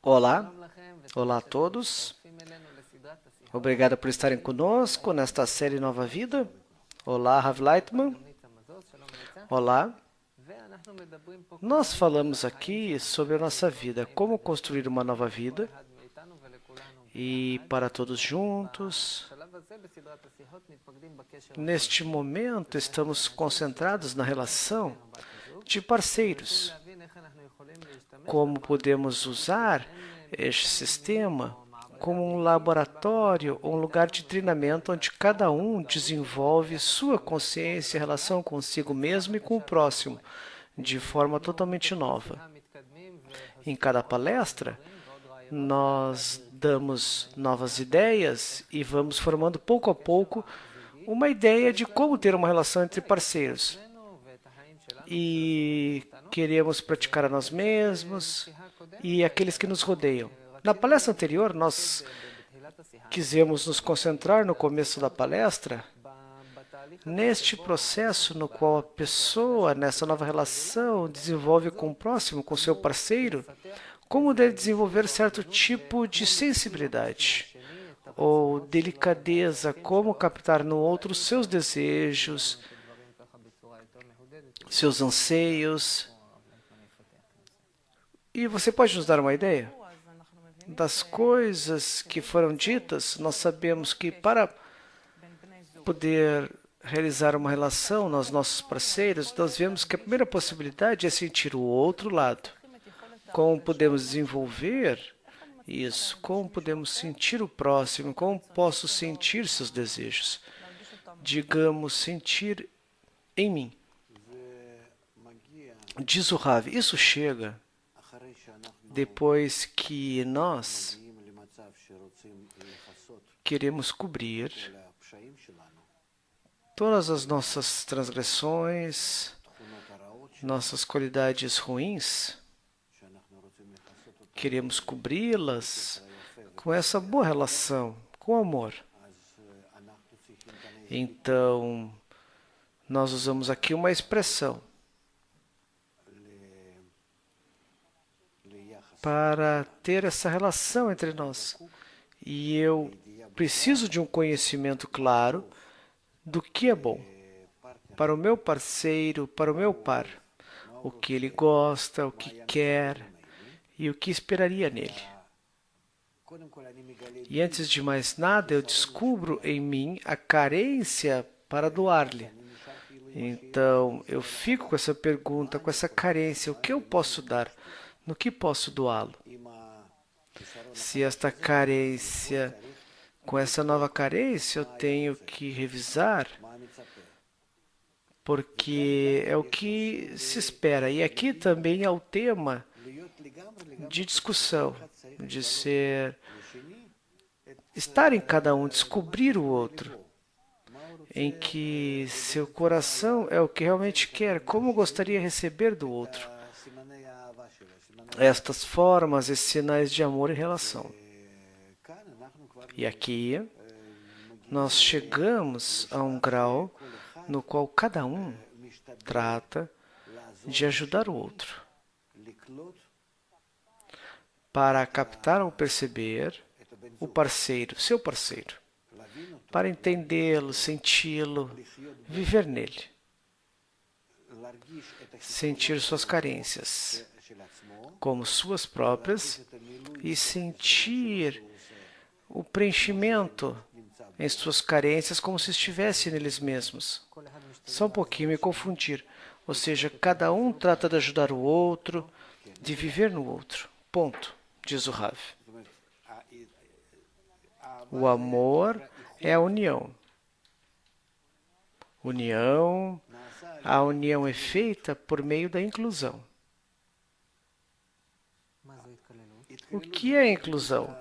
Olá, olá a todos. Obrigado por estarem conosco nesta série Nova Vida. Olá, Rav Leitman. Olá. Nós falamos aqui sobre a nossa vida, como construir uma nova vida e para todos juntos. Neste momento, estamos concentrados na relação de parceiros. Como podemos usar este sistema como um laboratório, um lugar de treinamento onde cada um desenvolve sua consciência em relação consigo mesmo e com o próximo, de forma totalmente nova. Em cada palestra, nós damos novas ideias e vamos formando pouco a pouco uma ideia de como ter uma relação entre parceiros. E queremos praticar a nós mesmos e aqueles que nos rodeiam. Na palestra anterior, nós quisemos nos concentrar no começo da palestra neste processo no qual a pessoa, nessa nova relação, desenvolve com o próximo, com seu parceiro, como deve desenvolver certo tipo de sensibilidade ou delicadeza, como captar no outro seus desejos, seus anseios. E você pode nos dar uma ideia? Das coisas que foram ditas, nós sabemos que para poder realizar uma relação nos nossos parceiros, nós vemos que a primeira possibilidade é sentir o outro lado. Como podemos desenvolver isso? Como podemos sentir o próximo? Como posso sentir seus desejos? Digamos, sentir em mim. Diz o Rav, isso chega depois que nós queremos cobrir todas as nossas transgressões, nossas qualidades ruins, queremos cobri-las com essa boa relação, com amor. Então, nós usamos aqui uma expressão para ter essa relação entre nós. E eu preciso de um conhecimento claro do que é bom para o meu parceiro, para o meu par, o que ele gosta, o que quer e o que esperaria nele. E antes de mais nada, eu descubro em mim a carência para doar-lhe. Então, eu fico com essa pergunta, com essa carência, o que eu posso dar? No que posso doá-lo? Se esta carência, com essa nova carência, eu tenho que revisar, porque é o que se espera. E aqui também é o tema de discussão, de estar em cada um, descobrir o outro, em que seu coração é o que realmente quer, como gostaria de receber do outro. Estas formas e sinais de amor e relação. E aqui nós chegamos a um grau no qual cada um trata de ajudar o outro para captar ou perceber o parceiro, seu parceiro, para entendê-lo, senti-lo, viver nele, sentir suas carências como suas próprias e sentir o preenchimento em suas carências como se estivesse neles mesmos. Só um pouquinho me confundir. Ou seja, cada um trata de ajudar o outro, de viver no outro. Ponto, diz o Rav. O amor é a união. A união é feita por meio da inclusão. O que é inclusão?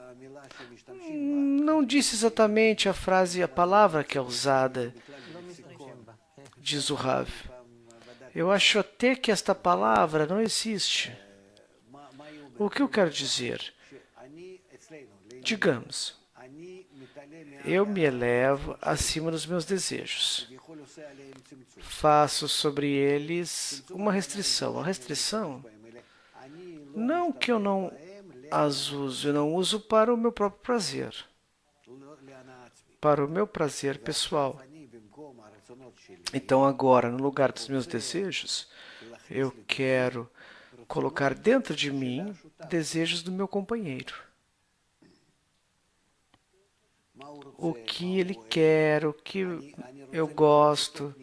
Não disse exatamente a palavra que é usada, diz o Rav. Eu acho até que esta palavra não existe. O que eu quero dizer? Digamos, eu me elevo acima dos meus desejos. Faço sobre eles uma restrição. A restrição, não que eu não as uso. Eu não uso para o meu próprio prazer, para o meu prazer pessoal. Então agora, no lugar dos meus desejos, eu quero colocar dentro de mim desejos do meu companheiro. O que ele quer, o que eu gosto,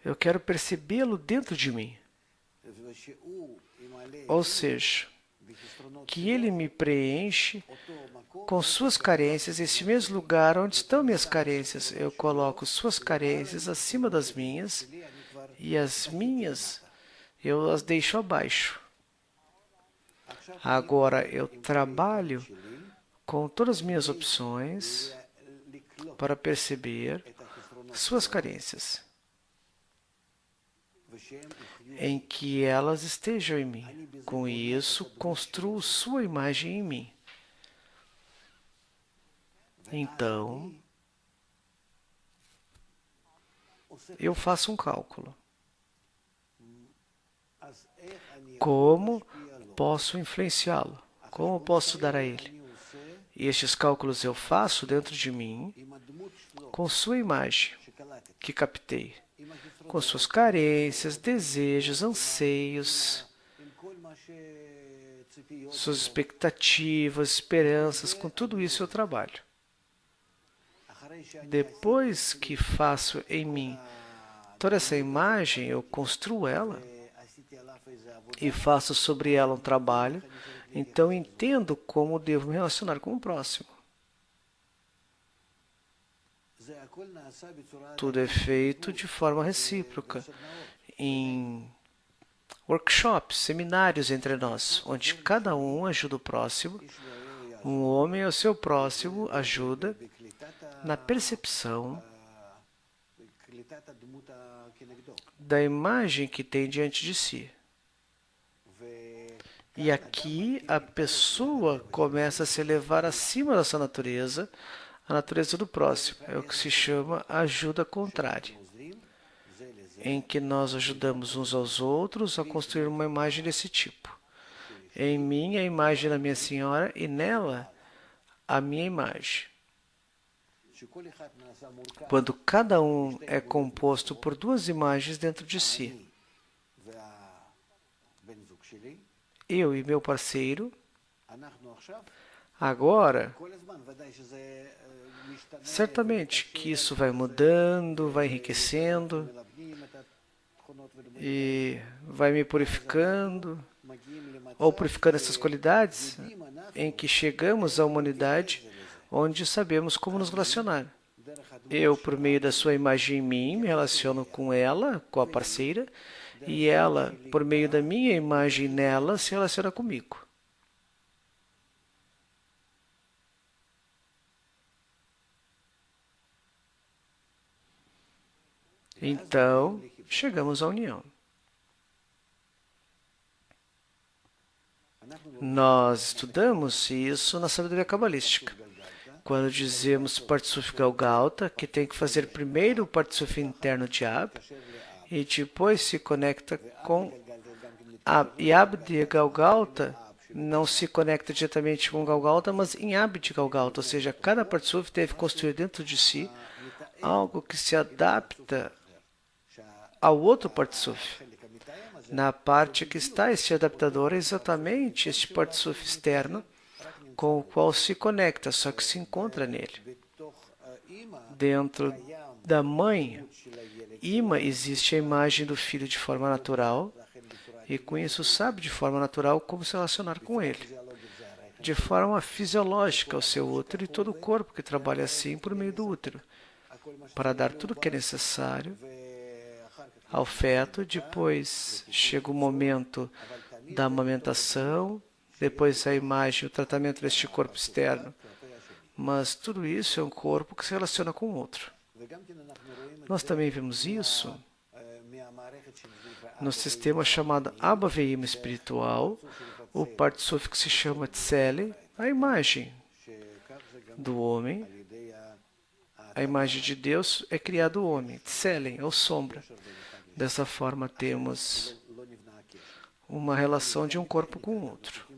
eu quero percebê-lo dentro de mim. Ou seja, que ele me preenche com suas carências, esse mesmo lugar onde estão minhas carências. Eu coloco suas carências acima das minhas e as minhas eu as deixo abaixo. Agora eu trabalho com todas as minhas opções para perceber suas carências, em que elas estejam em mim. Com isso, construo sua imagem em mim. Então, eu faço um cálculo. Como posso influenciá-lo? Como posso dar a ele? E estes cálculos eu faço dentro de mim com sua imagem, que captei, com suas carências, desejos, anseios, suas expectativas, esperanças, com tudo isso eu trabalho. Depois que faço em mim toda essa imagem, eu construo ela e faço sobre ela um trabalho, então entendo como devo me relacionar com o próximo. Tudo é feito de forma recíproca, em workshops, seminários entre nós, onde cada um ajuda o próximo, um homem ao seu próximo ajuda na percepção da imagem que tem diante de si. E aqui a pessoa começa a se elevar acima da sua natureza, a natureza do próximo. É o que se chama ajuda contrária, em que nós ajudamos uns aos outros a construir uma imagem desse tipo. Em mim, a imagem da minha senhora, e nela, a minha imagem. Quando cada um é composto por duas imagens dentro de si, eu e meu parceiro, agora, certamente que isso vai mudando, vai enriquecendo e vai me purificando, ou purificando essas qualidades, em que chegamos à humanidade onde sabemos como nos relacionar. Eu, por meio da sua imagem em mim, me relaciono com ela, com a parceira, e ela, por meio da minha imagem nela, se relaciona comigo. Então, chegamos à união. Nós estudamos isso na sabedoria cabalística. Quando dizemos Partsuf Galgalta, que tem que fazer primeiro o Partsuf interno de Ab, e depois se conecta com Ab. E Ab de Galgalta não se conecta diretamente com Galgalta, mas em Ab de Galgalta, ou seja, cada Partsuf deve construir dentro de si algo que se adapta ao outro Partsuf. Na parte que está este adaptador é exatamente este Partsuf externo com o qual se conecta, só que se encontra nele. Dentro da mãe, Ima, existe a imagem do filho de forma natural, e com isso sabe de forma natural como se relacionar com ele. De forma fisiológica, o seu útero e todo o corpo que trabalha assim por meio do útero, para dar tudo o que é necessário ao feto. Depois chega o momento da amamentação, depois a imagem, o tratamento deste corpo externo. Mas tudo isso é um corpo que se relaciona com o outro. Nós também vemos isso no sistema chamado Abba Veima espiritual, o Partsuf que se chama Tsele, a imagem do homem. A imagem de Deus é criado o homem, Tselen, ou sombra. Dessa forma temos uma relação de um corpo com o outro.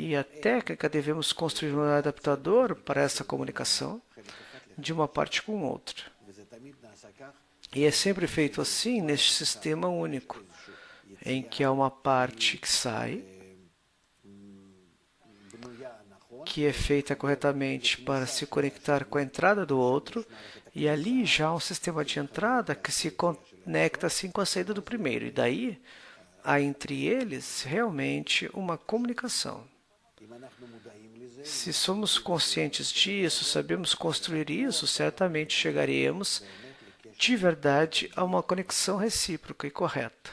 E a técnica, devemos construir um adaptador para essa comunicação de uma parte com outra. E é sempre feito assim neste sistema único, em que há uma parte que sai, que é feita corretamente para se conectar com a entrada do outro, e ali já há um sistema de entrada que se conecta assim com a saída do primeiro. E daí há entre eles realmente uma comunicação. Se somos conscientes disso, sabemos construir isso, certamente chegaremos de verdade a uma conexão recíproca e correta.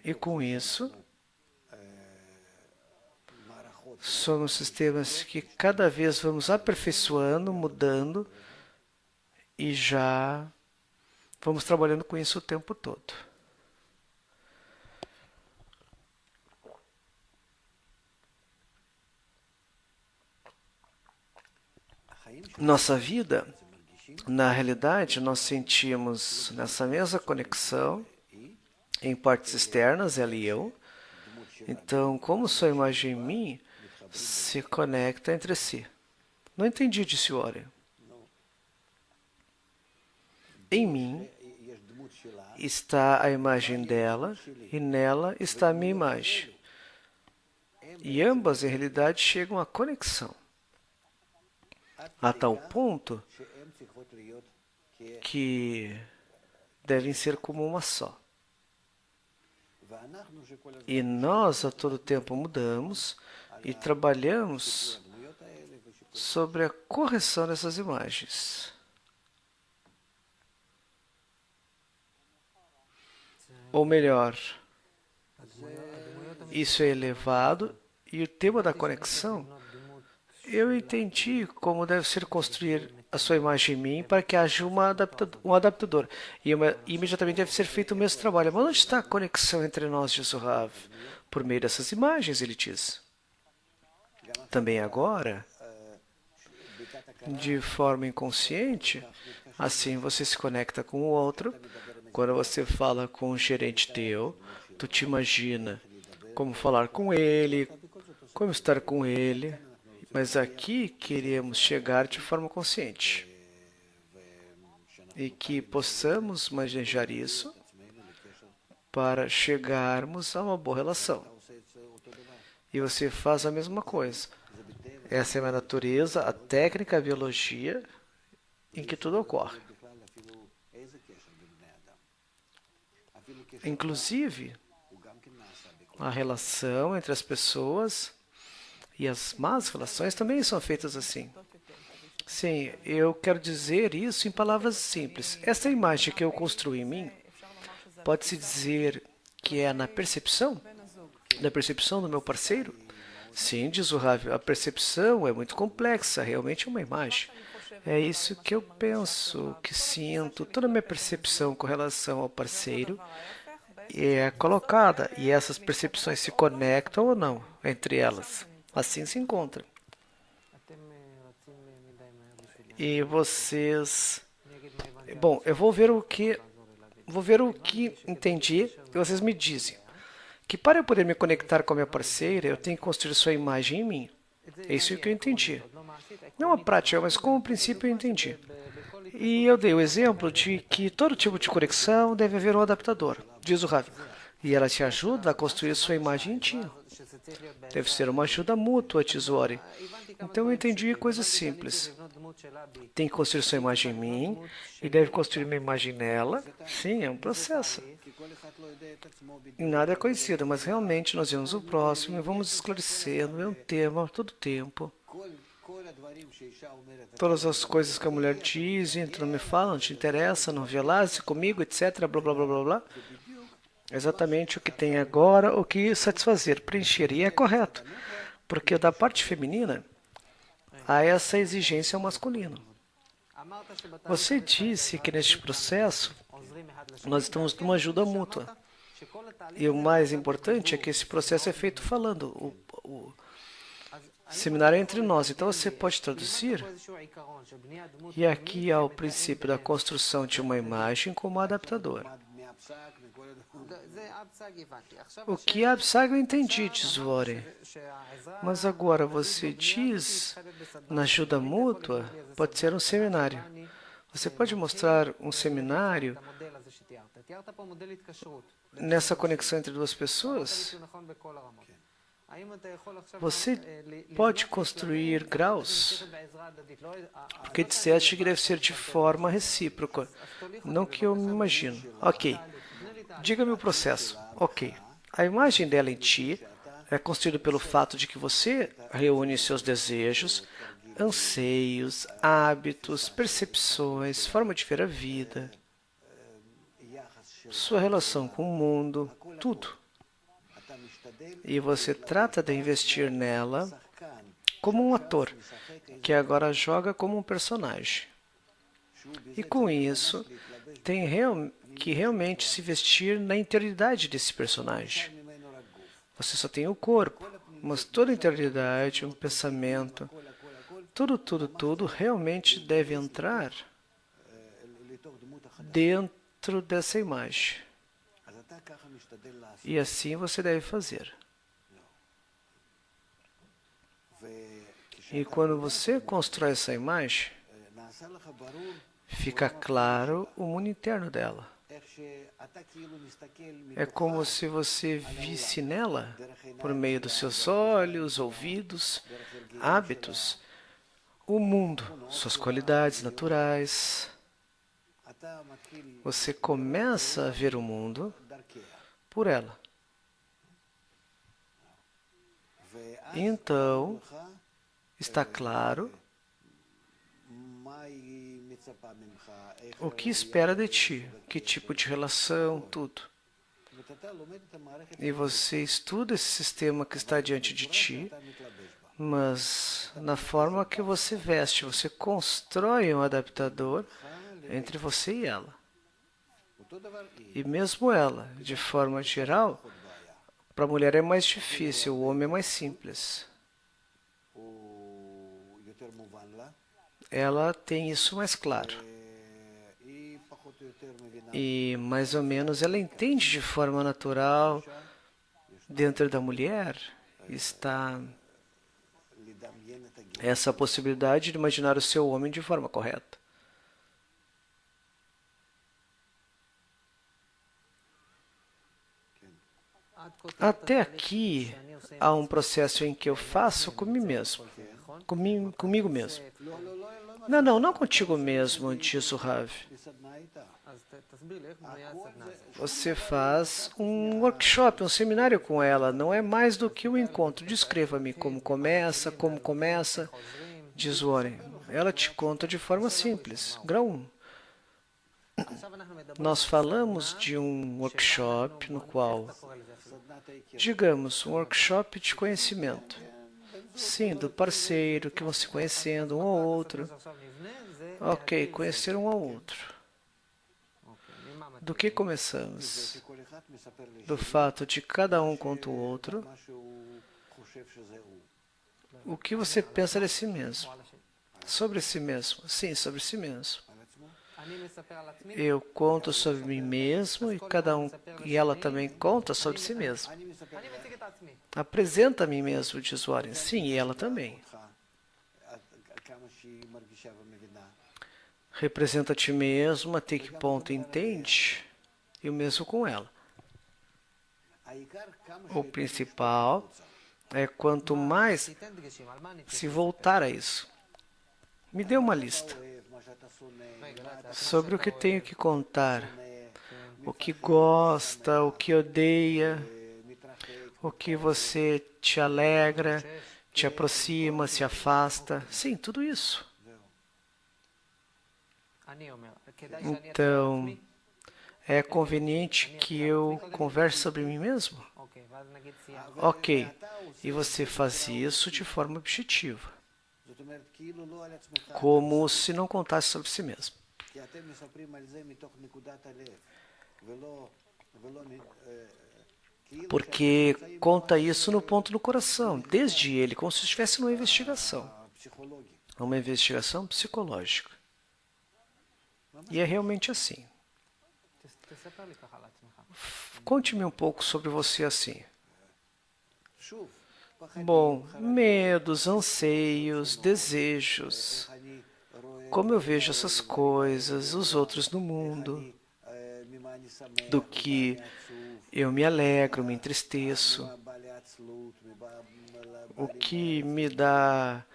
E com isso, somos sistemas que cada vez vamos aperfeiçoando, mudando e já vamos trabalhando com isso o tempo todo. Nossa vida, na realidade, nós sentimos nessa mesma conexão em partes externas, ela e eu. Então, como sua imagem em mim se conecta entre si. Não entendi, disse Ori. Em mim está a imagem dela e nela está a minha imagem. E ambas, em realidade, chegam à conexão. A tal ponto que devem ser como uma só. E nós, a todo tempo, mudamos e trabalhamos sobre a correção dessas imagens. Ou melhor, isso é elevado e o tema da conexão, eu entendi como deve ser construir a sua imagem em mim para que haja um adaptador. E imediatamente deve ser feito o mesmo trabalho. Mas onde está a conexão entre nós, diz o Rav? Por meio dessas imagens, ele diz. Também agora, de forma inconsciente, assim você se conecta com o outro. Quando você fala com um gerente teu, tu te imagina como falar com ele, como estar com ele. Mas aqui queremos chegar de forma consciente. E que possamos manejar isso para chegarmos a uma boa relação. E você faz a mesma coisa. Essa é a minha natureza, a técnica, a biologia em que tudo ocorre. Inclusive, a relação entre as pessoas e as más relações também são feitas assim. Sim, eu quero dizer isso em palavras simples. Essa imagem que eu construo em mim, pode-se dizer que é na percepção? Da percepção do meu parceiro? Sim, diz o Rav, a percepção é muito complexa, realmente é uma imagem. É isso que eu penso, que sinto, toda a minha percepção com relação ao parceiro é colocada, e essas percepções se conectam ou não entre elas. Assim se encontra. E vocês... Bom, eu vou ver o que entendi e vocês me dizem. Que para eu poder me conectar com a minha parceira, eu tenho que construir sua imagem em mim. É isso que eu entendi. Não a prática, mas como princípio eu entendi. E eu dei o exemplo de que todo tipo de conexão deve haver um adaptador, diz o Rav. E ela te ajuda a construir sua imagem em ti. Deve ser uma ajuda mútua, diz o Ori. Então eu entendi coisas simples. Tem que construir sua imagem em mim e deve construir minha imagem nela. Sim, é um processo. E nada é conhecido, mas realmente nós vemos o próximo e vamos esclarecendo. É um tema todo tempo. Todas as coisas que a mulher diz, não me fala, não te interessa, não violasse comigo, etc. Blá, blá, blá, blá, blá. Exatamente o que tem agora, o que satisfazer, preencher. E é correto, porque da parte feminina há essa exigência ao masculino. Você disse que neste processo nós estamos numa ajuda mútua. E o mais importante é que esse processo é feito falando. O seminário é entre nós. Então você pode traduzir. E aqui há o princípio da construção de uma imagem como adaptador. O que é Absag eu entendi, Tzvori. Mas agora você diz, na ajuda mútua, pode ser um seminário. Você pode mostrar um seminário nessa conexão entre duas pessoas? Você pode construir graus, porque disseste que deve ser de forma recíproca, não que eu me imagino. Ok, diga-me o processo. Ok, a imagem dela em ti é construída pelo fato de que você reúne seus desejos, anseios, hábitos, percepções, forma de ver a vida, sua relação com o mundo, tudo. E você trata de investir nela como um ator, que agora joga como um personagem. E com isso, tem que realmente se vestir na interioridade desse personagem. Você só tem o corpo, mas toda a interioridade, um pensamento, tudo realmente deve entrar dentro dessa imagem. E assim você deve fazer. E quando você constrói essa imagem, fica claro o mundo interno dela. É como se você visse nela, por meio dos seus olhos, ouvidos, hábitos, o mundo, suas qualidades naturais. Você começa a ver o mundo por ela. Então, está claro o que espera de ti, que tipo de relação, tudo. E você estuda esse sistema que está diante de ti, mas na forma que você veste, você constrói um adaptador entre você e ela. E mesmo ela, de forma geral, para a mulher é mais difícil, o homem é mais simples. Ela tem isso mais claro. E mais ou menos ela entende de forma natural, dentro da mulher, está essa possibilidade de imaginar o seu homem de forma correta. Até aqui, há um processo em que eu faço comigo mesmo. Comigo mesmo. Não contigo mesmo, diz o Rav. Você faz um workshop, um seminário com ela. Não é mais do que um encontro. Descreva-me como começa, diz Warren. Ela te conta de forma simples. Grau 1. Nós falamos de um workshop no qual, digamos, um workshop de conhecimento. Sim, do parceiro, que vão se conhecendo um ao outro. Ok, conhecer um ao outro. Do que começamos? Do fato de cada um contra o outro. O que você pensa de si mesmo? Sobre si mesmo? Sim, sobre si mesmo. Eu conto sobre mim mesmo e ela também conta sobre si mesma. Apresenta a mim mesmo, diz Warren. Sim, e ela também. Representa a ti mesmo, até que ponto entende, e o mesmo com ela. O principal é quanto mais se voltar a isso. Me dê uma lista sobre o que tenho que contar, o que gosta, o que odeia, o que você te alegra, te aproxima, se afasta. Sim, tudo isso. Então, é conveniente que eu converse sobre mim mesmo? Ok, e você faz isso de forma objetiva, como se não contasse sobre si mesmo. Porque conta isso no ponto do coração, desde ele, como se estivesse numa investigação psicológica. E é realmente assim. Conte-me um pouco sobre você assim. Bom, medos, anseios, desejos. Como eu vejo essas coisas, os outros no mundo, do que eu me alegro, me entristeço, o que me dá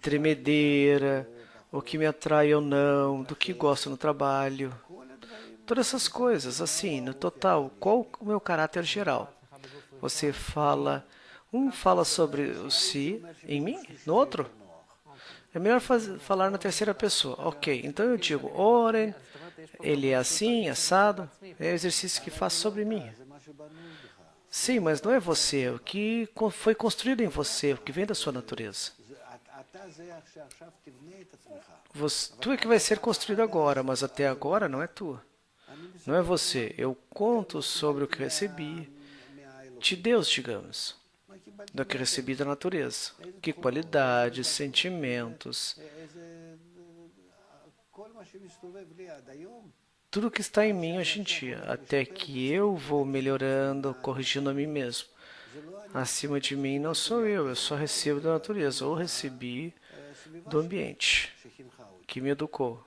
tremedeira, o que me atrai ou não, do que gosto no trabalho. Todas essas coisas, assim, no total, qual o meu caráter geral? Você fala, um fala sobre o si em mim, no outro? É melhor falar na terceira pessoa. Ok, então eu digo, Oren, ele é assim, assado, é o exercício que faço sobre mim. Sim, mas não é você, o que foi construído em você, o que vem da sua natureza. Tu é que vai ser construído agora, mas até agora não é tu. Não é você. Eu conto sobre o que recebi de Deus, digamos, do que recebi da natureza. Que qualidades, sentimentos, tudo que está em mim hoje em dia, até que eu vou melhorando, corrigindo a mim mesmo. Acima de mim não sou eu só recebo da natureza, ou recebi do ambiente que me educou.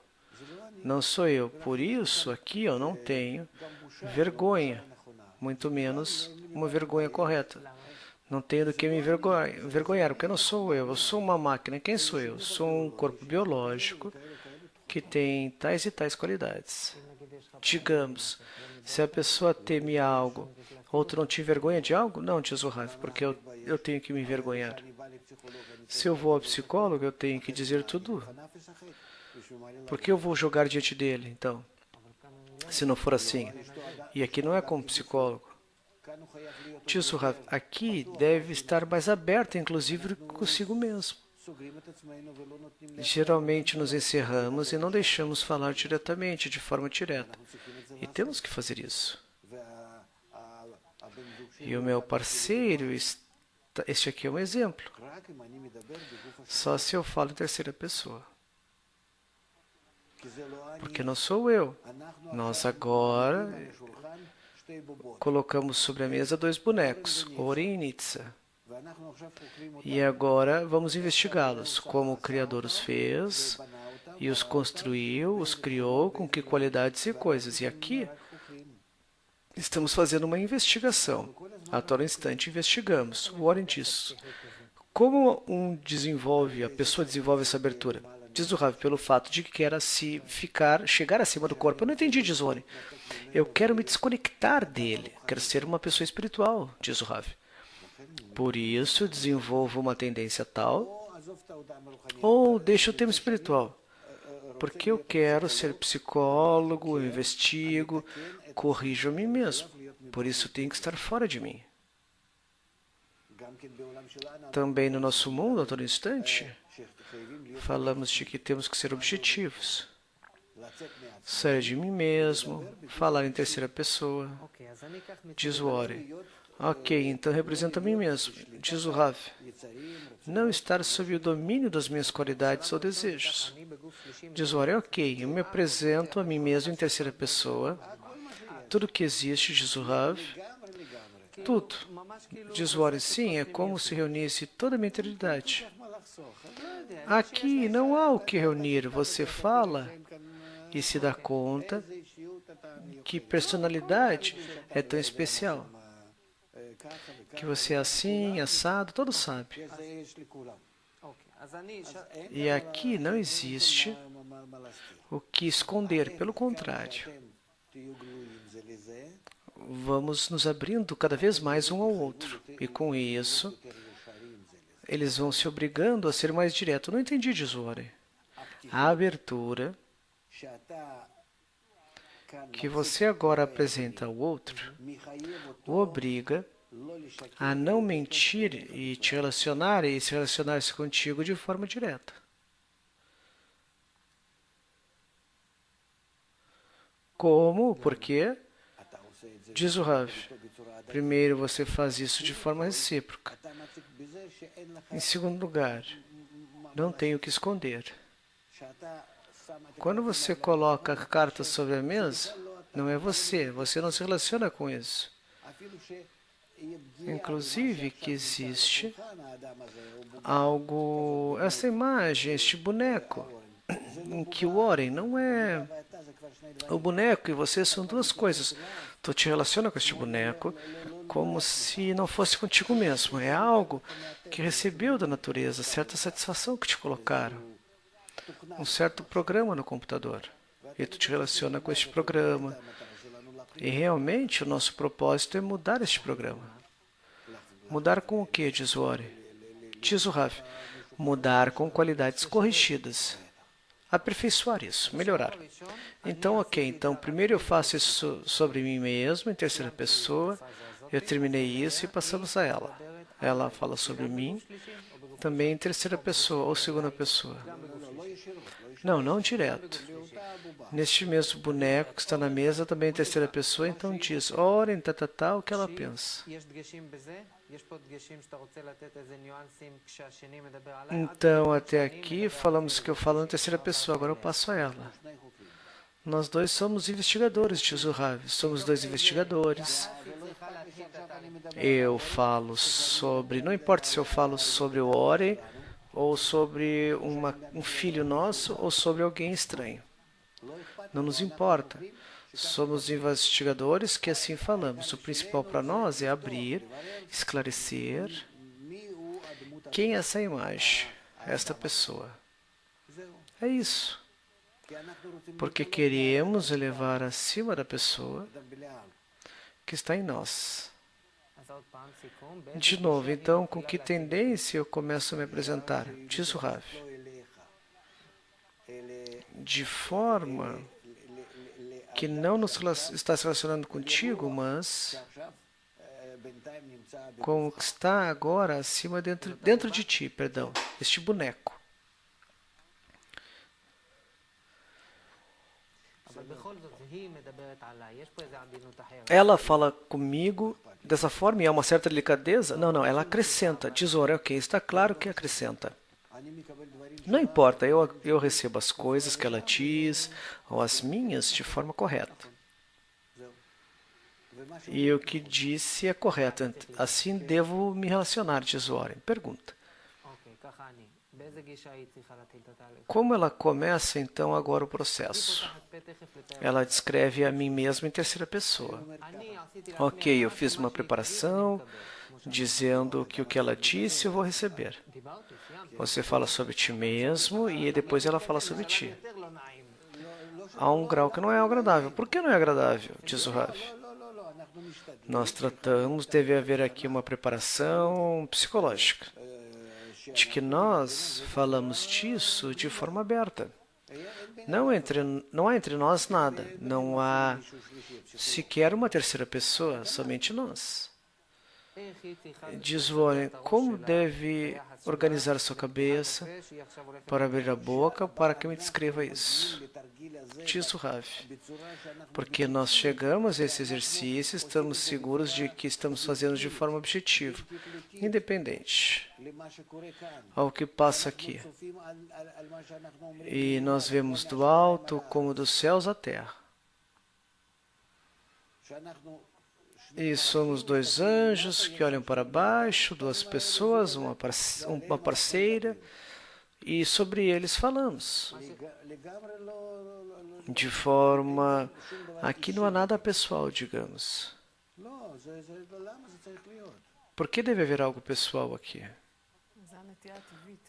Não sou eu. Por isso, aqui eu não tenho vergonha, muito menos uma vergonha correta. Não tenho do que me envergonhar, porque eu não sou eu sou uma máquina. Quem sou eu? Sou um corpo biológico que tem tais e tais qualidades. Digamos, se a pessoa teme algo, outro não te vergonha de algo? Não, diz o Rav, porque eu tenho que me envergonhar. Se eu vou ao psicólogo, eu tenho que dizer tudo. Por que eu vou jogar diante dele, então? Se não for assim. E aqui não é como psicólogo. Diz o Rav, aqui deve estar mais aberto, inclusive consigo mesmo. Geralmente nos encerramos e não deixamos falar diretamente, de forma direta. E temos que fazer isso. E o meu parceiro, este aqui é um exemplo. Só se eu falo em terceira pessoa. Porque não sou eu. Nós agora colocamos sobre a mesa 2 bonecos, Oren e Nitsa. E agora vamos investigá-los, como o Criador os fez, e os construiu, os criou, com que qualidades e coisas. E aqui estamos fazendo uma investigação. A todo instante investigamos. O Oren diz, como a pessoa desenvolve essa abertura? Diz o Rav, pelo fato de que quer chegar acima do corpo. Eu não entendi, diz o Oren. Eu quero me desconectar dele. Quero ser uma pessoa espiritual, diz o Rav. Por isso, desenvolvo uma tendência tal, ou deixo o tema espiritual, porque eu quero ser psicólogo, eu investigo, corrijo a mim mesmo. Por isso, tenho que estar fora de mim. Também no nosso mundo, a todo instante, falamos de que temos que ser objetivos. Sair de mim mesmo, falar em terceira pessoa. Diz o Ori. Ok, então representa a mim mesmo. Diz o Rav. Não estar sob o domínio das minhas qualidades ou desejos. Diz o Ori. Ok, eu me apresento a mim mesmo em terceira pessoa. Tudo que existe, diz o Rav. Tudo. Diz o Ori. Sim, é como se reunisse toda a minha eternidade. Aqui não há o que reunir. Você fala e se dá conta que personalidade é tão especial. Que você é assim, assado, todos sabem. E aqui não existe o que esconder, pelo contrário. Vamos nos abrindo cada vez mais um ao outro. E com isso, eles vão se obrigando a ser mais direto. Não entendi, diz o Ori. A abertura que você agora apresenta ao outro o obriga a não mentir e te relacionar e se relacionar-se contigo de forma direta. Como? Por quê? Diz o Rav. Primeiro, você faz isso de forma recíproca. Em segundo lugar, não tem o que esconder. Quando você coloca a carta sobre a mesa, Não é você. Você não se relaciona com isso. Inclusive que existe algo, essa imagem, este boneco, em que o Oren não é o boneco e você são duas coisas. Tu te relaciona com este boneco como se não fosse contigo mesmo. É algo que recebeu da natureza, certa satisfação que te colocaram, um certo programa no computador. E tu te relaciona com este programa. E realmente o nosso propósito é mudar este programa. Mudar com o que, diz o Ori? Diz o Rav. Mudar com qualidades corrigidas. Aperfeiçoar isso, melhorar. Então, ok. Então, primeiro eu faço isso sobre mim mesmo, em terceira pessoa. Eu terminei isso e passamos a ela. Ela fala sobre mim, também em terceira pessoa ou segunda pessoa. Não, não direto. Neste mesmo boneco que está na mesa, também em terceira pessoa, então diz, orem, o que ela pensa. Então, até aqui, falamos que eu falo em terceira pessoa, agora eu passo a ela. Nós dois somos investigadores, diz o Rav. Somos dois investigadores. Eu falo sobre... Não importa se eu falo sobre o Ori, ou sobre um filho nosso, ou sobre alguém estranho. Não nos importa. Somos investigadores que assim falamos. O principal para nós é abrir, esclarecer quem é essa imagem, esta pessoa. É isso. Porque queremos elevar acima da pessoa que está em nós. De novo, então, com que tendência eu começo a me apresentar? Diz o Rav. De forma que não está se relacionando contigo, mas com o que está agora acima dentro de ti, perdão, este boneco. Ela fala comigo dessa forma e há uma certa delicadeza? Não, ela acrescenta. Tesoura, ok, está claro que acrescenta. Não importa, eu recebo as coisas que ela diz, ou as minhas, de forma correta. E o que disse é correto. Assim devo me relacionar, diz Warren. Pergunta. Como ela começa, então, agora o processo? Ela descreve a mim mesma em terceira pessoa. Ok, eu fiz uma preparação, dizendo que o que ela disse eu vou receber. Você fala sobre ti mesmo e depois ela fala sobre ti. Há um grau que não é agradável. Por que não é agradável? Diz o Rav. Nós tratamos, deve haver aqui uma preparação psicológica, de que nós falamos disso de forma aberta. Não há entre nós nada. Não há sequer uma terceira pessoa, somente nós. Diz Warren, como deve organizar sua cabeça para abrir a boca para que me descreva isso? Diz o Rav. Porque nós chegamos a esse exercício, estamos seguros de que estamos fazendo de forma objetiva, independente ao que passa aqui. E nós vemos do alto como dos céus à terra. E somos dois anjos que olham para baixo, duas pessoas, uma parceira, e sobre eles falamos. De forma... Aqui não há nada pessoal, digamos. Por que deve haver algo pessoal aqui?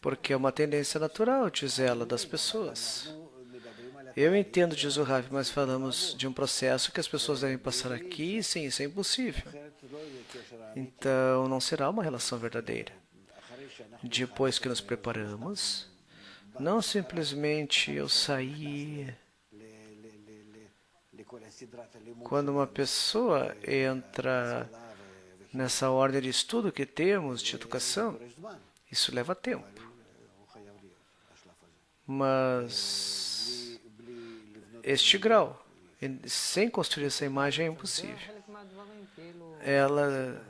Porque é uma tendência natural, diz ela, das pessoas. Eu entendo, diz o Rav, mas falamos de um processo que as pessoas devem passar aqui, sim, isso é impossível. Então, não será uma relação verdadeira. Depois que nos preparamos, não simplesmente eu sair. Quando uma pessoa entra nessa ordem de estudo que temos, de educação, isso leva tempo. Mas este grau, sem construir essa imagem, é impossível. Ela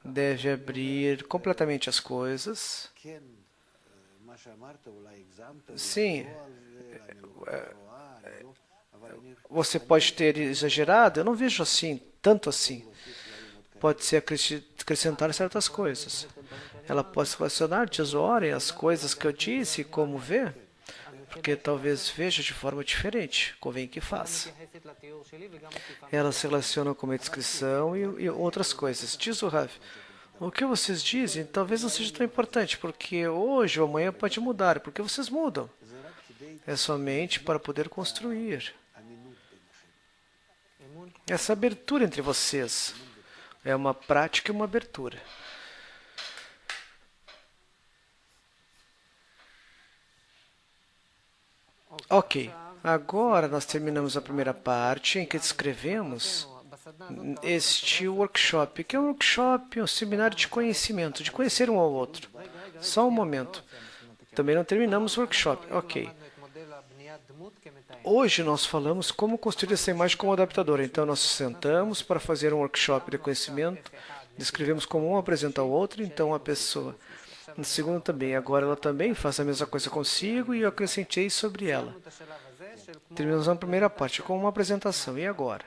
deve abrir completamente as coisas. Sim, você pode ter exagerado, eu não vejo assim, tanto assim. Pode ser acrescentar certas coisas. Ela pode relacionar, tesourem as coisas que eu disse, como vê, porque talvez veja de forma diferente, convém que faça. Elas se relacionam com a descrição e outras coisas. Diz o Rav, o que vocês dizem talvez não seja tão importante, porque hoje ou amanhã pode mudar, porque vocês mudam. É somente para poder construir essa abertura entre vocês. É uma prática e uma abertura. Ok, agora nós terminamos a primeira parte em que descrevemos este workshop, que é um workshop, um seminário de conhecimento, de conhecer um ao outro. Só um momento. Também não terminamos o workshop. Ok. Hoje nós falamos como construir essa imagem como adaptadora. Então nós sentamos para fazer um workshop de conhecimento, descrevemos como um apresenta ao outro, então a pessoa. No segundo também, agora ela também faz a mesma coisa consigo e eu acrescentei sobre ela. Terminamos a primeira parte com uma apresentação. E agora?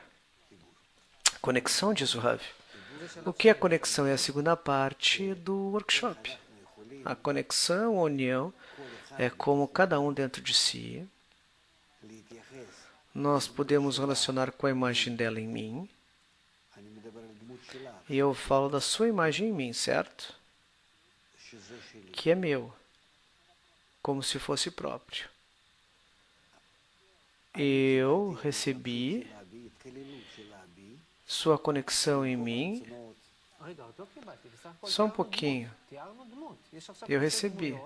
Conexão, diz o Rav. O que é conexão? É a segunda parte do workshop. A conexão, a união, é como cada um dentro de si. Nós podemos relacionar com a imagem dela em mim. E eu falo da sua imagem em mim, certo? Que é meu, como se fosse próprio. Eu recebi sua conexão em mim. Só um pouquinho. Eu recebi.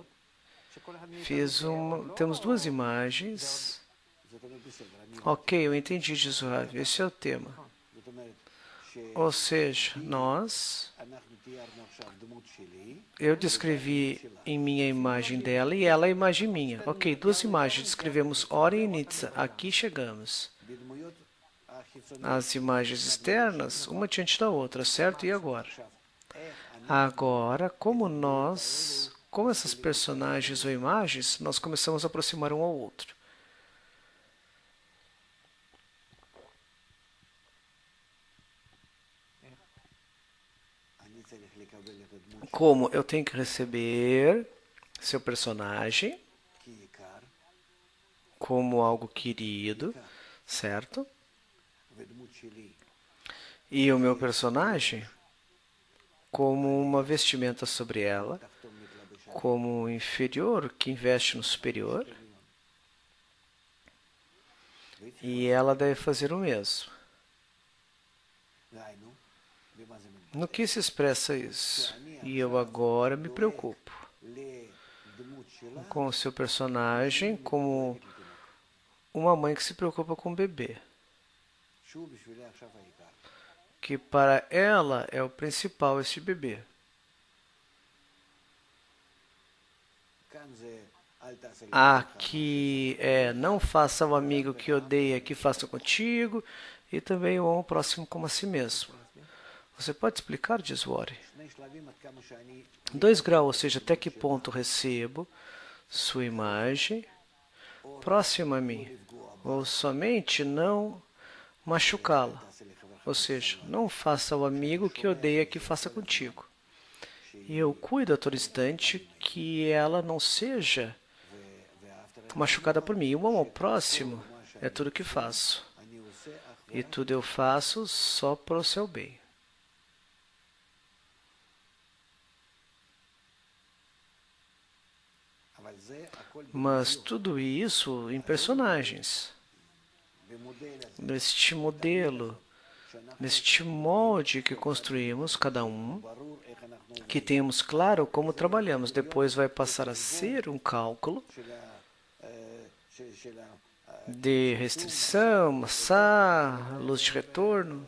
Temos duas imagens. Ok, eu entendi, diz o Rav. Esse é o tema. Ou seja, eu descrevi em mim a imagem dela e ela a imagem minha. Ok, duas imagens. Descrevemos Ori e Nitsa. Aqui chegamos. As imagens externas, uma diante da outra, certo? E agora? Agora, como essas personagens ou imagens, nós começamos a aproximar um ao outro. Como eu tenho que receber seu personagem como algo querido, certo? E o meu personagem como uma vestimenta sobre ela, como um inferior que investe no superior. E ela deve fazer o mesmo. No que se expressa isso? E eu agora me preocupo com o seu personagem como uma mãe que se preocupa com o bebê. Que para ela é o principal este bebê. Aqui não faça o amigo que odeia que faça contigo, e também o amo próximo como a si mesmo. Você pode explicar, diz Ori? 2 graus, ou seja, até que ponto recebo sua imagem próxima a mim, ou somente não machucá-la. Ou seja, não faça o amigo que odeia que faça contigo. E eu cuido a todo instante que ela não seja machucada por mim. E o amor ao próximo é tudo que faço. E tudo eu faço só para o seu bem. Mas tudo isso em personagens. Neste modelo, neste molde que construímos, cada um, que temos claro como trabalhamos. Depois vai passar a ser um cálculo de restrição, massá, luz de retorno.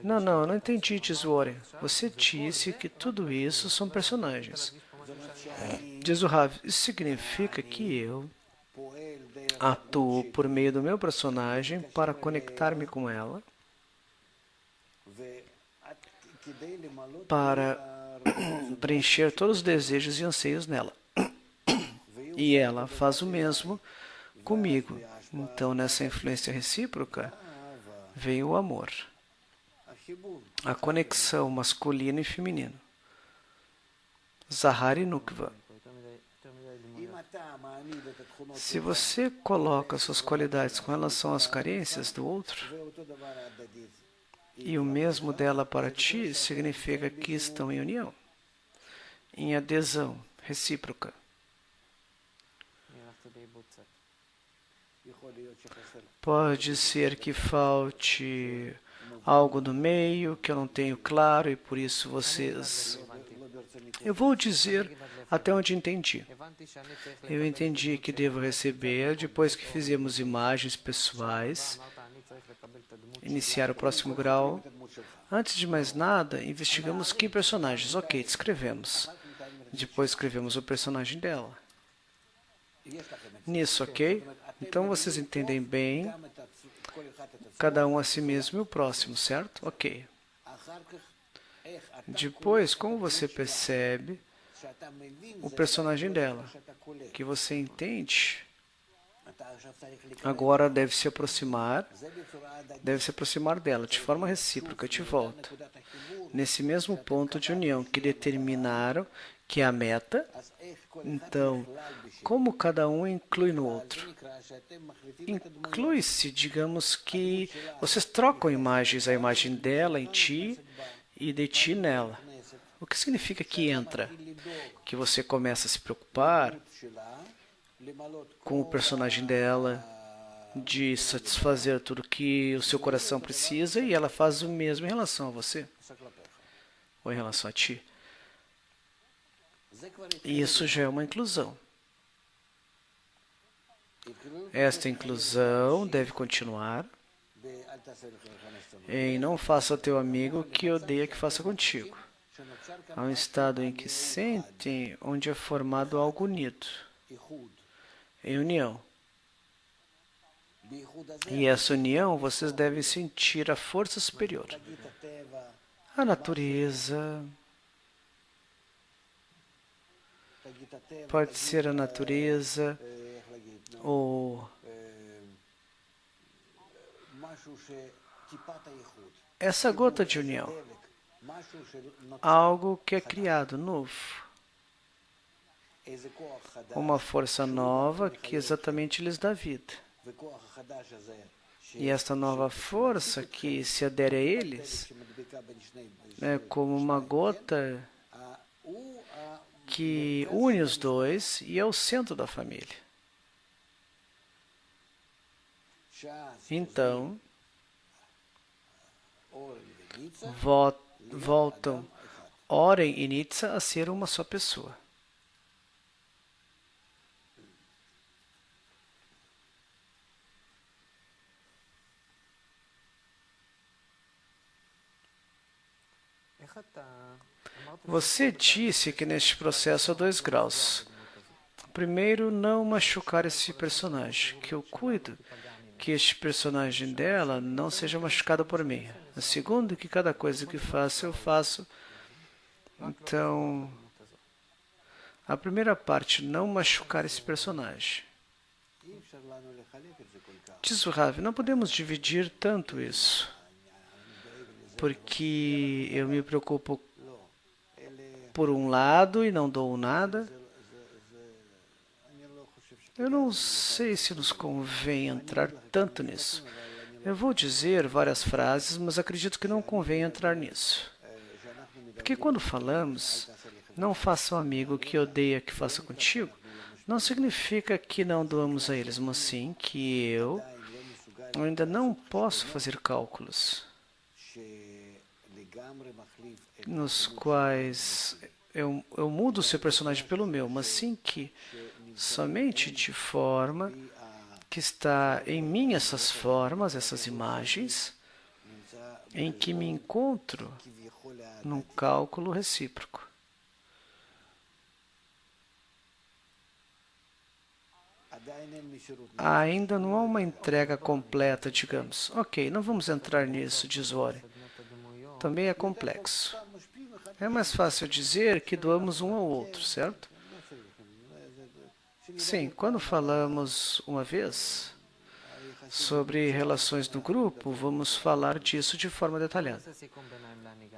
Não entendi, Tizwori. Você disse que tudo isso são personagens. Diz o Rav, isso significa que eu atuo por meio do meu personagem para conectar-me com ela, para preencher todos os desejos e anseios nela. E ela faz o mesmo comigo. Então, nessa influência recíproca, veio o amor, a conexão masculino e feminino. Zahar e Nukva. Se você coloca suas qualidades com relação às carências do outro, e o mesmo dela para ti, significa que estão em união, em adesão recíproca. Pode ser que falte algo no meio que eu não tenho claro e por isso vocês... Eu vou dizer até onde entendi. Eu entendi que devo receber, depois que fizemos imagens pessoais, iniciar o próximo grau. Antes de mais nada, investigamos que personagens. Ok, descrevemos. Depois escrevemos o personagem dela. Nisso, ok? Então vocês entendem bem, cada um a si mesmo e o próximo, certo? Ok. Depois, como você percebe o personagem dela, que você entende, agora deve se aproximar dela, de forma recíproca, de volta, nesse mesmo ponto de união que determinaram que é a meta. Então, como cada um inclui no outro? Inclui-se, digamos que vocês trocam imagens, a imagem dela em ti e de ti nela. O que significa que entra? Que você começa a se preocupar com o personagem dela, de satisfazer tudo que o seu coração precisa, e ela faz o mesmo em relação a você, ou em relação a ti. E isso já é uma inclusão. Esta inclusão deve continuar em não faça ao teu amigo o que odeia que faça contigo. Há um estado em que sentem onde é formado algo unido, em união. E essa união vocês devem sentir a força superior, a natureza. Pode ser a natureza ou essa gota de união, algo que é criado novo, uma força nova que exatamente lhes dá vida. E esta nova força que se adere a eles é como uma gota que une os dois e é o centro da família. Então, voltam Oren e Nitsa a ser uma só pessoa. Você disse que neste processo há 2 graus. Primeiro, não machucar esse personagem, que eu cuido que este personagem dela não seja machucado por mim. Segundo, que cada coisa que faço, eu faço. Então, a primeira parte, não machucar esse personagem. Diz o Rav, não podemos dividir tanto isso, porque eu me preocupo por um lado e não dou nada. Eu não sei se nos convém entrar tanto nisso. Eu vou dizer várias frases, mas acredito que não convém entrar nisso. Porque quando falamos, não faça um amigo que odeia que faça contigo, não significa que não doamos a eles, mas sim que eu ainda não posso fazer cálculos nos quais eu mudo o seu personagem pelo meu, mas sim que somente de forma que está em mim essas formas, essas imagens, em que me encontro num cálculo recíproco. Ainda não há uma entrega completa, digamos. Ok, não vamos entrar nisso, diz Oren. Também é complexo. É mais fácil dizer que doamos um ao outro, certo? Sim, quando falamos uma vez, Sobre relações no grupo, vamos falar disso de forma detalhada.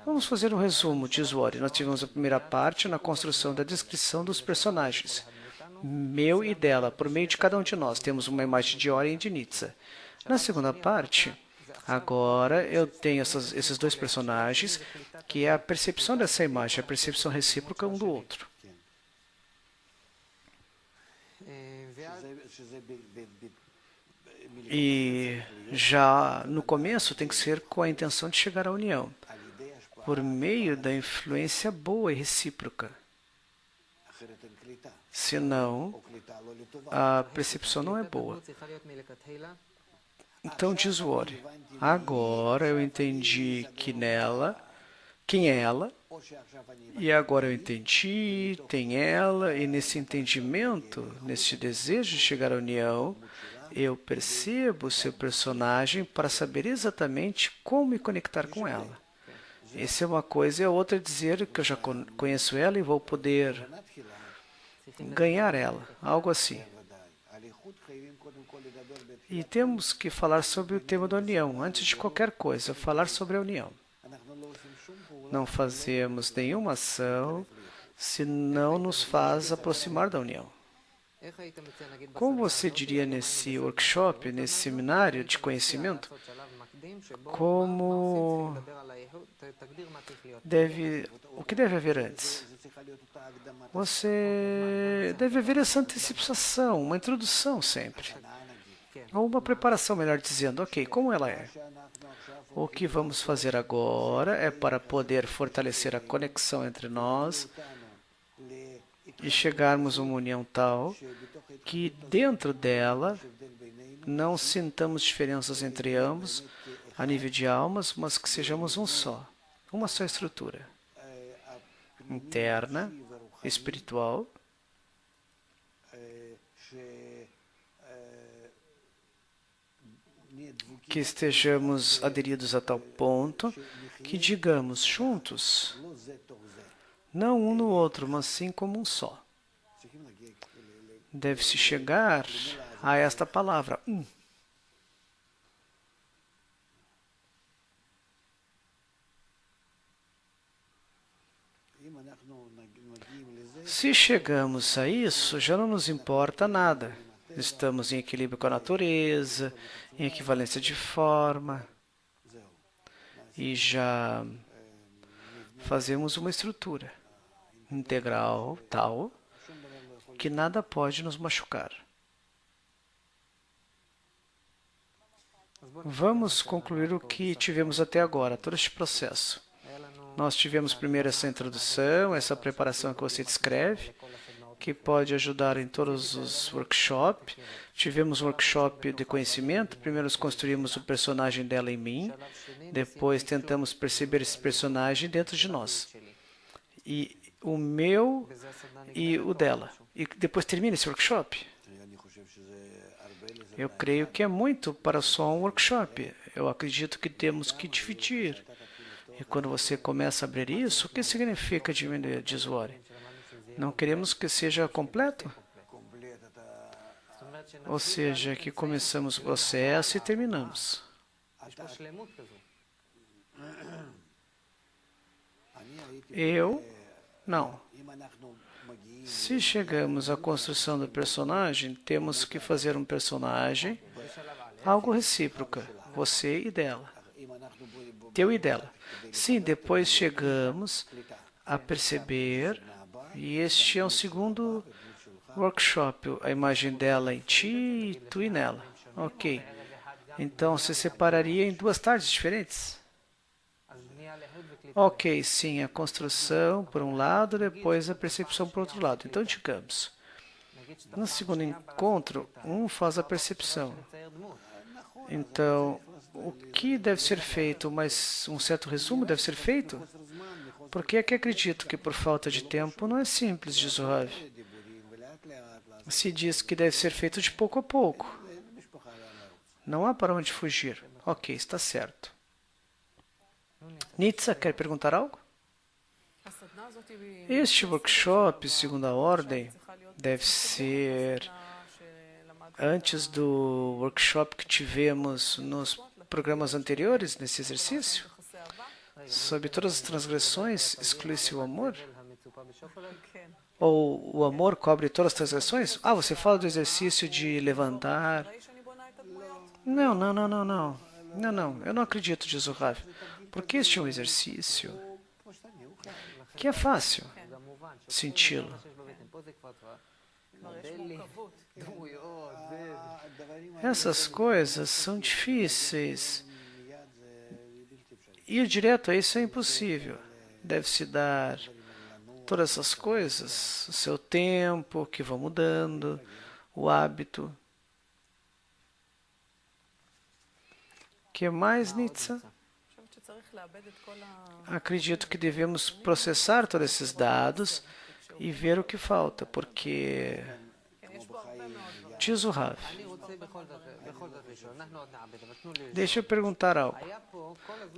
Vamos fazer um resumo, diz Wori. Nós tivemos a primeira parte na construção da descrição dos personagens, meu e dela, por meio de cada um de nós. Temos uma imagem de Ori e de Nietzsche. Na segunda parte, agora eu tenho esses dois personagens, que é a percepção dessa imagem, a percepção recíproca um do outro. E já no começo tem que ser com a intenção de chegar à união, por meio da influência boa e recíproca. Senão, a percepção não é boa. Então diz o Wori, agora eu entendi quem é ela, e agora eu entendi, tem ela, e nesse entendimento, nesse desejo de chegar à união, eu percebo o seu personagem para saber exatamente como me conectar com ela. Essa é uma coisa, e a outra é dizer que eu já conheço ela e vou poder ganhar ela, algo assim. E temos que falar sobre o tema da união, antes de qualquer coisa, falar sobre a união. Não fazemos nenhuma ação se não nos faz aproximar da união. Como você diria nesse workshop, nesse seminário de conhecimento, o que deve haver antes? Você deve haver essa antecipação, uma introdução sempre. Ou uma preparação, melhor dizendo, ok, como ela é? O que vamos fazer agora é para poder fortalecer a conexão entre nós e chegarmos a uma união tal que dentro dela não sintamos diferenças entre ambos a nível de almas, mas que sejamos um só, uma só estrutura interna, espiritual, que estejamos aderidos a tal ponto que digamos juntos, não um no outro, mas sim como um só. Deve-se chegar a esta palavra, um. Se chegamos a isso, já não nos importa nada. Estamos em equilíbrio com a natureza, em equivalência de forma, e já fazemos uma estrutura integral tal que nada pode nos machucar. Vamos concluir o que tivemos até agora, todo este processo. Nós tivemos primeiro essa introdução, essa preparação que você descreve, que pode ajudar em todos os workshops. Tivemos um workshop de conhecimento. Primeiro nós construímos o personagem dela em mim. Depois tentamos perceber esse personagem dentro de nós. E o meu e o dela. E depois termina esse workshop. Eu creio que é muito para só um workshop. Eu acredito que temos que dividir. E quando você começa a abrir isso, o que significa diminuir, diz Wori? Não queremos que seja completo? Ou seja, que começamos o processo e terminamos. Não. Se chegamos à construção do personagem, temos que fazer um personagem, algo recíproca, você e dela. Teu e dela. Sim, depois chegamos a perceber, e este é um segundo workshop, a imagem dela em ti e tu e nela. Ok. Então, você separaria em duas tardes diferentes? Ok, sim, a construção por um lado, depois a percepção por outro lado. Então, digamos, no segundo encontro, um faz a percepção. Então, o que deve ser feito? Mas um certo resumo deve ser feito? Porque é que acredito que por falta de tempo não é simples, diz o Rav. Se diz que deve ser feito de pouco a pouco. Não há para onde fugir. Ok, está certo. Nietzsche, quer perguntar algo? Este workshop, segundo a ordem, deve ser antes do workshop que tivemos nos programas anteriores, nesse exercício? Sobre todas as transgressões, exclui-se o amor? Ou o amor cobre todas as transgressões? Ah, você fala do exercício de levantar. Não, não, não, não, não. Não, não, eu não acredito, diz o Rav. Porque este é um exercício que é fácil senti-lo. Essas coisas são difíceis. Ir direto a isso é impossível. Deve-se dar todas essas coisas, o seu tempo, que vão mudando, o hábito. Que mais, Nitsa? Acredito que devemos processar todos esses dados e ver o que falta, porque diz o Rav. Deixa eu perguntar algo.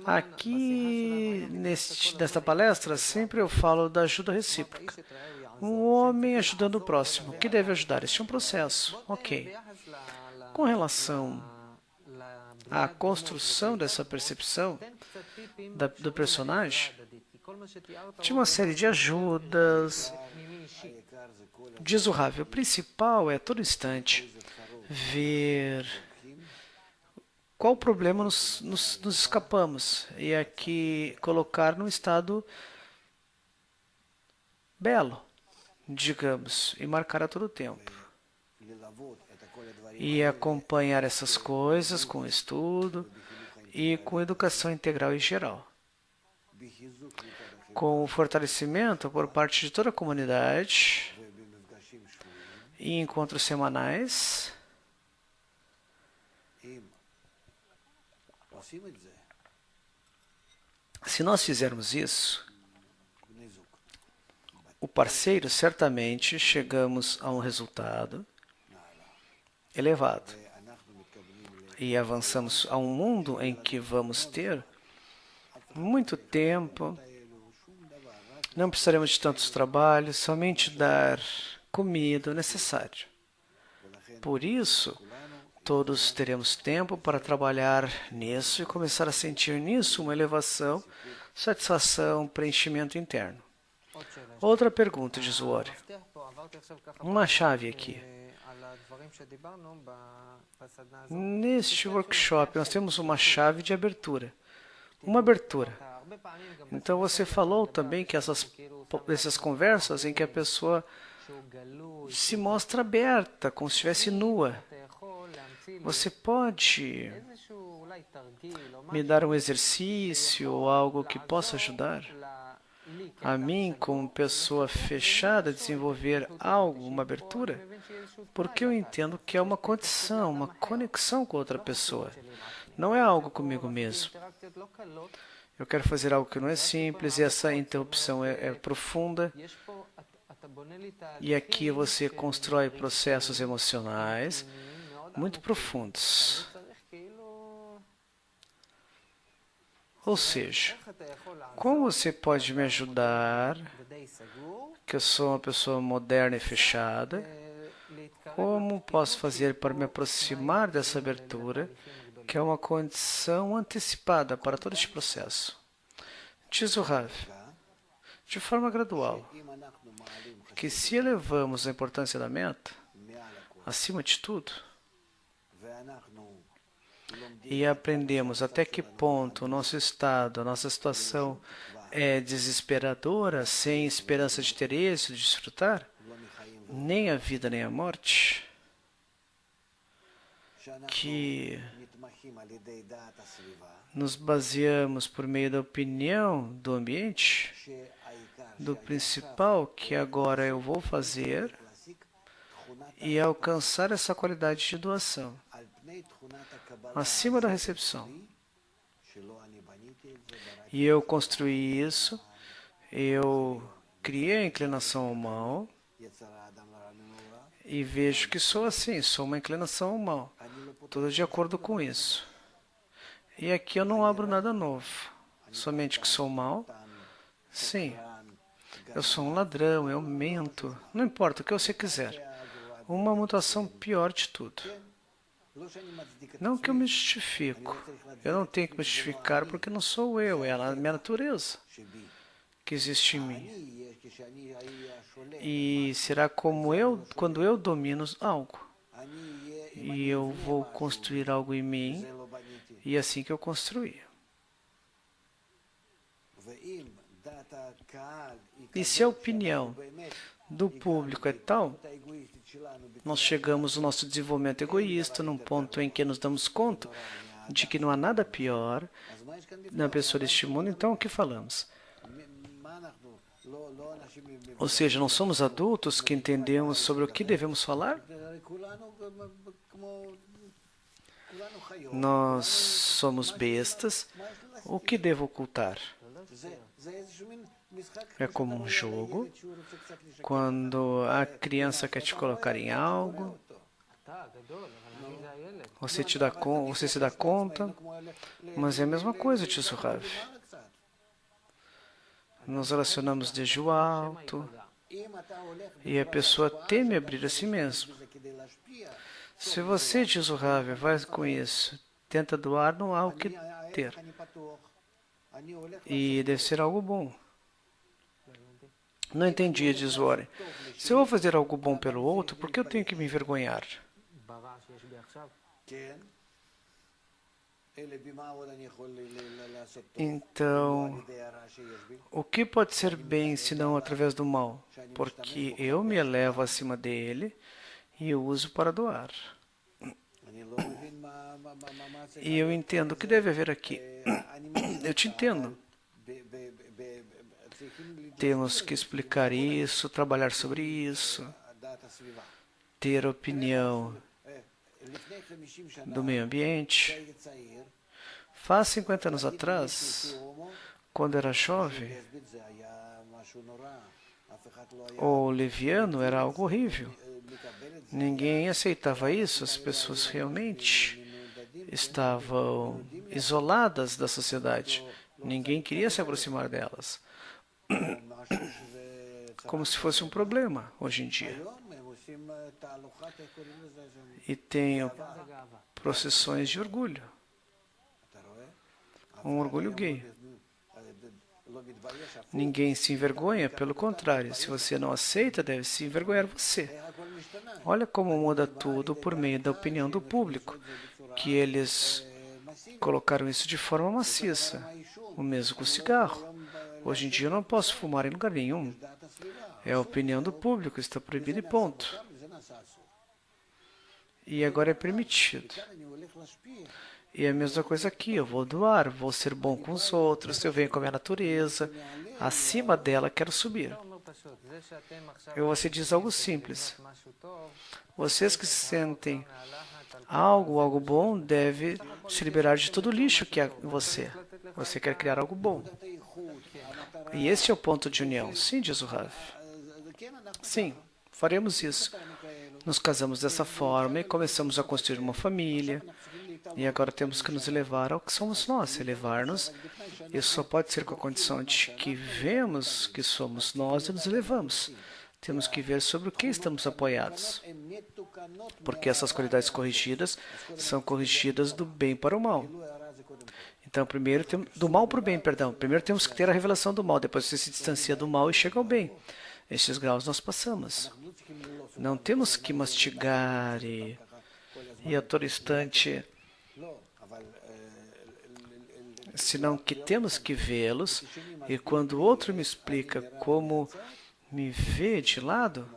Aqui, nesta palestra, sempre eu falo da ajuda recíproca. Um homem ajudando o próximo. O que deve ajudar? Este é um processo. Ok. Com relação à construção dessa percepção do personagem, tinha uma série de ajudas. Diz o Rav, o principal é, a todo instante, ver qual problema nos escapamos e aqui colocar num estado belo, digamos, e marcar a todo tempo. E acompanhar essas coisas com estudo e com educação integral e geral. Com o fortalecimento por parte de toda a comunidade e encontros semanais. Se nós fizermos isso, o parceiro, certamente chegamos a um resultado elevado. E avançamos a um mundo em que vamos ter muito tempo, não precisaremos de tantos trabalhos, somente dar comida necessário. Por isso, todos teremos tempo para trabalhar nisso e começar a sentir nisso uma elevação, satisfação, preenchimento interno. Outra pergunta, diz o Ori. Uma chave aqui. Neste workshop, nós temos uma chave de abertura. Uma abertura. Então, você falou também que essas conversas em que a pessoa se mostra aberta, como se estivesse nua. Você pode me dar um exercício ou algo que possa ajudar a mim, como pessoa fechada, a desenvolver algo, uma abertura? Porque eu entendo que é uma condição, uma conexão com outra pessoa. Não é algo comigo mesmo. Eu quero fazer algo que não é simples e essa interrupção é profunda. E aqui você constrói processos emocionais muito profundos. Ou seja, como você pode me ajudar, que eu sou uma pessoa moderna e fechada, como posso fazer para me aproximar dessa abertura, que é uma condição antecipada para todo este processo? Diz o Rav, de forma gradual, que se elevamos a importância da meta, acima de tudo, e aprendemos até que ponto o nosso estado, a nossa situação é desesperadora, sem esperança de ter êxito, de desfrutar, nem a vida nem a morte, que nos baseamos por meio da opinião do ambiente, do principal que agora eu vou fazer e alcançar essa qualidade de doação, acima da recepção. E eu construí isso, eu criei a inclinação ao mal e vejo que sou assim, sou uma inclinação ao mal, tudo de acordo com isso. E aqui eu não abro nada novo, somente que sou mal. Sim, eu sou um ladrão, eu minto, não importa o que você quiser. uma mutação pior de tudo. Não que eu me justifico. Eu não tenho que me justificar porque não sou eu, é a minha natureza que existe em mim. E será como eu, quando eu domino algo. E eu vou construir algo em mim, e é assim que eu construí. E se a opinião do público é tal, nós chegamos no nosso desenvolvimento egoísta, num ponto em que nos damos conta de que não há nada pior na pessoa deste mundo, então o que falamos? Ou seja, não somos adultos que entendemos sobre o que devemos falar? Nós somos bestas. O que devo ocultar? É como um jogo. Quando a criança quer te colocar em algo, você se dá conta, mas é a mesma coisa, tio Rav. Nos relacionamos desde o alto e a pessoa teme abrir a si mesma. Se você, diz o Rav, vai com isso, tenta doar, não há o que ter. E deve ser algo bom. Não entendi, diz o Warren. Se eu vou fazer algo bom pelo outro, por que eu tenho que me envergonhar? Então, o que pode ser bem se não através do mal? Porque eu me elevo acima dele e eu uso para doar. E eu entendo o que deve haver aqui. Eu te entendo. Temos que explicar isso, trabalhar sobre isso, ter opinião do meio ambiente. Faz 50 anos atrás, quando era jovem, o leviano era algo horrível. Ninguém aceitava isso, as pessoas realmente estavam isoladas da sociedade. Ninguém queria se aproximar delas. Como se fosse um problema hoje em dia. E tenho procissões de orgulho. Um orgulho gay. Ninguém se envergonha, pelo contrário, se você não aceita, deve se envergonhar você. Olha como muda tudo por meio da opinião do público, que eles colocaram isso de forma maciça. O mesmo com o cigarro. Hoje em dia eu não posso fumar em lugar nenhum. É a opinião do público, está proibido e ponto. E agora é permitido. E é a mesma coisa aqui, eu vou doar, vou ser bom com os outros, eu venho com a minha natureza, acima dela quero subir. E você diz algo simples. Vocês que sentem algo bom, devem se liberar de todo o lixo que há em você. Você quer criar algo bom. E esse é o ponto de união. Sim, diz o Rav. Sim, faremos isso. Nos casamos dessa forma e começamos a construir uma família. E agora temos que nos elevar ao que somos nós, elevar-nos. Isso só pode ser com a condição de que vemos que somos nós e nos elevamos. Temos que ver sobre o que estamos apoiados. Porque essas qualidades corrigidas são corrigidas do bem para o mal. Então, primeiro, do mal para o bem, perdão. Primeiro temos que ter a revelação do mal, depois você se distancia do mal e chega ao bem. Estes graus nós passamos. Não temos que mastigar e a todo instante, senão que temos que vê-los, e quando o outro me explica como me vê de lado,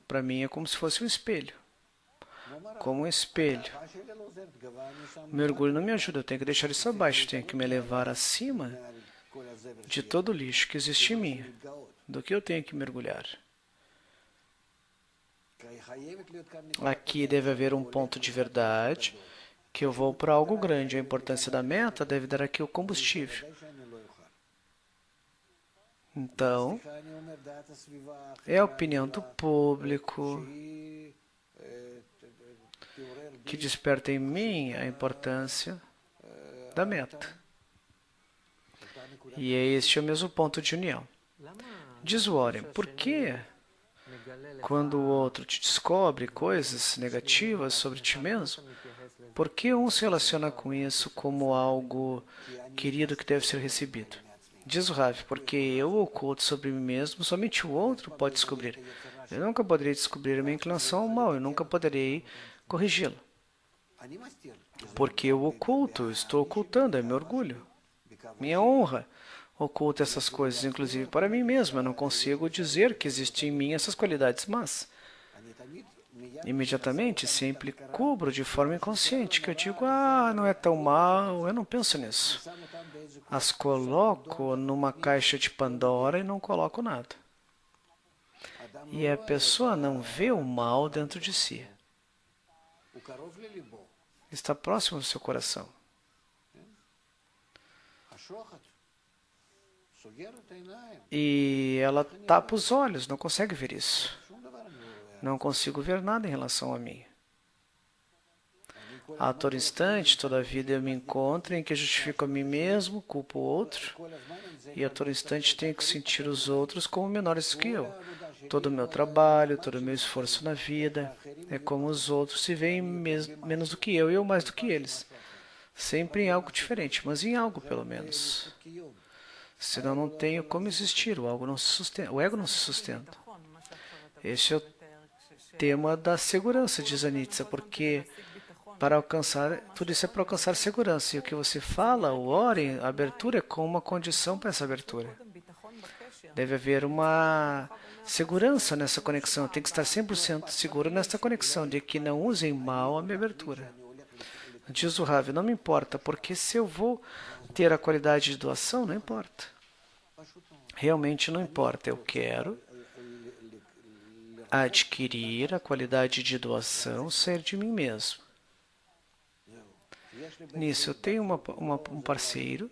para mim é como se fosse um espelho. Como um espelho. Meu orgulho não me ajuda, eu tenho que deixar isso abaixo, eu tenho que me elevar acima de todo o lixo que existe em mim, do que eu tenho que mergulhar. Aqui deve haver um ponto de verdade, que eu vou para algo grande. A importância da meta deve dar aqui o combustível. Então, é a opinião do público que desperta em mim a importância da meta. E este é o mesmo ponto de união. Diz Warren, por que quando o outro te descobre coisas negativas sobre ti mesmo, por que um se relaciona com isso como algo querido que deve ser recebido? Diz o Rav, porque eu oculto sobre mim mesmo, somente o outro pode descobrir. Eu nunca poderei descobrir a minha inclinação ao mal, eu nunca poderei corrigi-la. Porque eu oculto, eu estou ocultando, é meu orgulho, minha honra. Oculto essas coisas, inclusive para mim mesmo. Eu não consigo dizer que existem em mim essas qualidades más. Imediatamente, sempre cubro de forma inconsciente, que eu digo, não é tão mal, eu não penso nisso. As coloco numa caixa de Pandora e não coloco nada. E a pessoa não vê o mal dentro de si. Está próximo do seu coração. E ela tapa os olhos, não consegue ver isso. Não consigo ver nada em relação a mim. A todo instante, toda a vida eu me encontro em que justifico a mim mesmo, culpo o outro, e a todo instante tenho que sentir os outros como menores que eu. Todo o meu trabalho, todo o meu esforço na vida, é como os outros se veem menos do que eu e eu mais do que eles. Sempre em algo diferente, mas em algo pelo menos. Senão não tenho como existir, o ego não se sustenta. Este é o tema da segurança, diz a Nietzsche, porque para alcançar, tudo isso é para alcançar segurança. E o que você fala, o ore, a abertura é como uma condição para essa abertura. Deve haver uma segurança nessa conexão. Tem que estar 100% seguro nessa conexão, de que não usem mal a minha abertura. Diz o Rav, não me importa, porque se eu vou ter a qualidade de doação, não importa. Realmente não importa. Eu quero adquirir a qualidade de doação, ser de mim mesmo. Nisso, eu tenho um parceiro.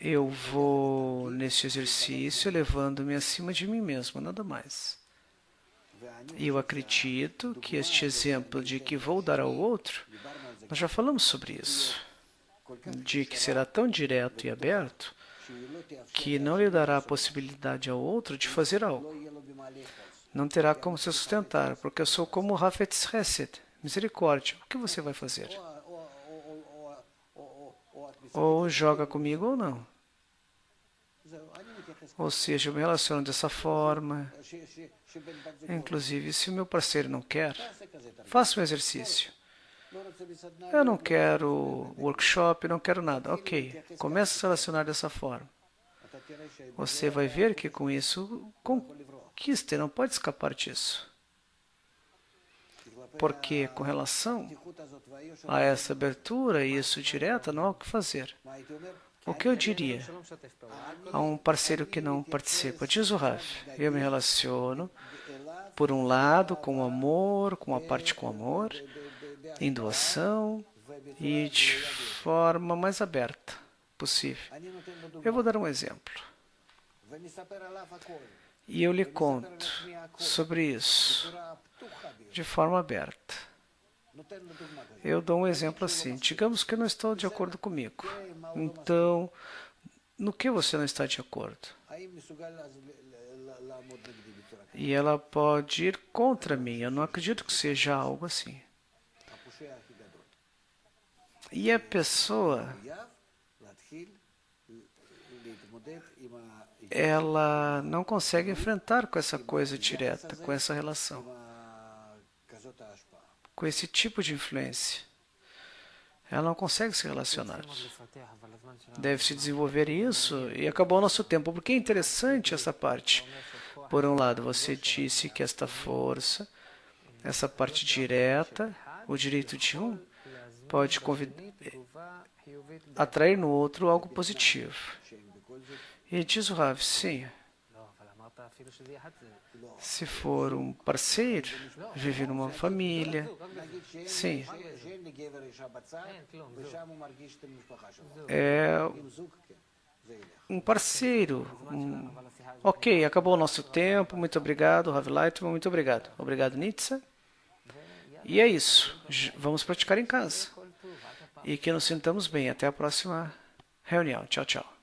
Eu vou nesse exercício levando-me acima de mim mesmo, nada mais. E eu acredito que este exemplo de que vou dar ao outro, nós já falamos sobre isso, de que será tão direto e aberto que não lhe dará a possibilidade ao outro de fazer algo. Não terá como se sustentar, porque eu sou como Hafetz Hesed, misericórdia. O que você vai fazer? Ou joga comigo ou não. Ou seja, eu me relaciono dessa forma. Inclusive, se o meu parceiro não quer, faça um exercício. Eu não quero workshop, não quero nada. Ok, comece a se relacionar dessa forma. Você vai ver que com isso conquista e não pode escapar disso. Porque com relação a essa abertura e isso direta, não há o que fazer. O que eu diria a um parceiro que não participa? Diz o Rav, eu me relaciono, por um lado, com amor, com a parte com amor, em doação e de forma mais aberta possível. Eu vou dar um exemplo. E eu lhe conto sobre isso de forma aberta. Eu dou um exemplo assim. Digamos que eu não estou de acordo comigo. Então, no que você não está de acordo? E ela pode ir contra mim. Eu não acredito que seja algo assim. E a pessoa, ela não consegue enfrentar com essa coisa direta, com essa relação, com esse tipo de influência. Ela não consegue se relacionar. Deve se desenvolver isso e acabou o nosso tempo. Porque é interessante essa parte. Por um lado, você disse que esta força, essa parte direta, o direito de um, pode atrair no outro algo positivo. E diz o Rav, sim. Se for um parceiro, vive numa família, sim. É um parceiro. Ok, acabou o nosso tempo. Muito obrigado, Rav Leitman. Muito obrigado. Obrigado, Nietzsche. E é isso. Vamos praticar em casa. E que nos sintamos bem. Até a próxima reunião. Tchau, tchau.